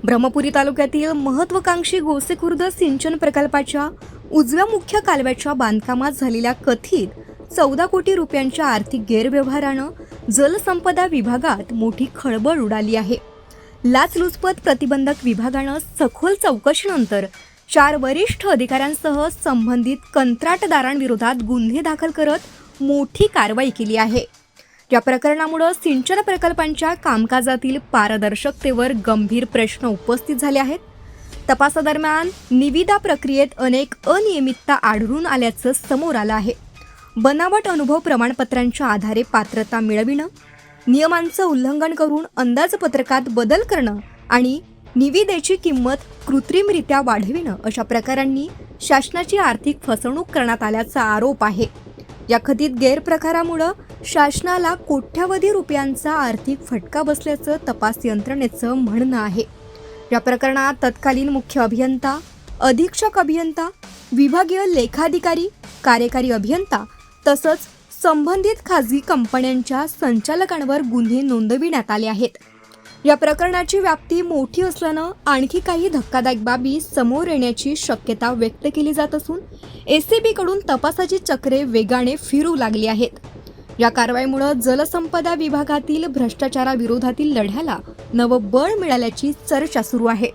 ब्रह्मपुरी तालुक्यातील महत्त्वाकांक्षी गोसेखुर्द सिंचन प्रकल्पाच्या उजव्या मुख्य कालव्याच्या बांधकामात झालेल्या कथित 14 कोटी रुपयांच्या आर्थिक गैरव्यवहारानं जलसंपदा विभागात मोठी खळबळ उडाली आहे. लाचलुचपत प्रतिबंधक विभागानं सखोल चौकशीनंतर 4 वरिष्ठ अधिकाऱ्यांसह संबंधित कंत्राटदारांविरोधात गुन्हे दाखल करत मोठी कारवाई केली आहे. या प्रकरणामुळे सिंचन प्रकल्पांच्या कामकाजातील पारदर्शकतेवर गंभीर प्रश्न उपस्थित झाले आहेत. तपासादरम्यान निविदा प्रक्रियेत अनेक अनियमितता आढळून आल्याचं समोर आलं आहे. बनावट अनुभव प्रमाणपत्रांच्या आधारे पात्रता मिळविणं, नियमांचं उल्लंघन करून अंदाजपत्रकात बदल करणं आणि निविदेची किंमत कृत्रिमरित्या वाढविणं अशा प्रकारांनी शासनाची आर्थिक फसवणूक करण्यात आल्याचा आरोप आहे. या कथित गैरप्रकारामुळे शासनाला कोट्यावधी रुपयांचा आर्थिक फटका बसल्याचं तपास यंत्रणेचं म्हणणं आहे. या प्रकरणात तत्कालीन मुख्य अभियंता, अधीक्षक अभियंता, विभागीय लेखाधिकारी, कार्यकारी अभियंता तसंच संबंधित खाजगी कंपन्यांच्या संचालकांवर गुन्हे नोंदविण्यात आले आहेत. या प्रकरणाची व्याप्ती मोठी असल्यानं आणखी काही धक्कादायक बाबी समोर येण्याची शक्यता व्यक्त केली जात असून एसीबीकडून तपासाची चक्रे वेगाने फिरू लागली आहेत. या कारवाईमुळे जलसंपदा विभागातील भ्रष्टाचाराविरोधातील लढ्याला नवं बळ मिळाल्याची चर्चा सुरू आहे.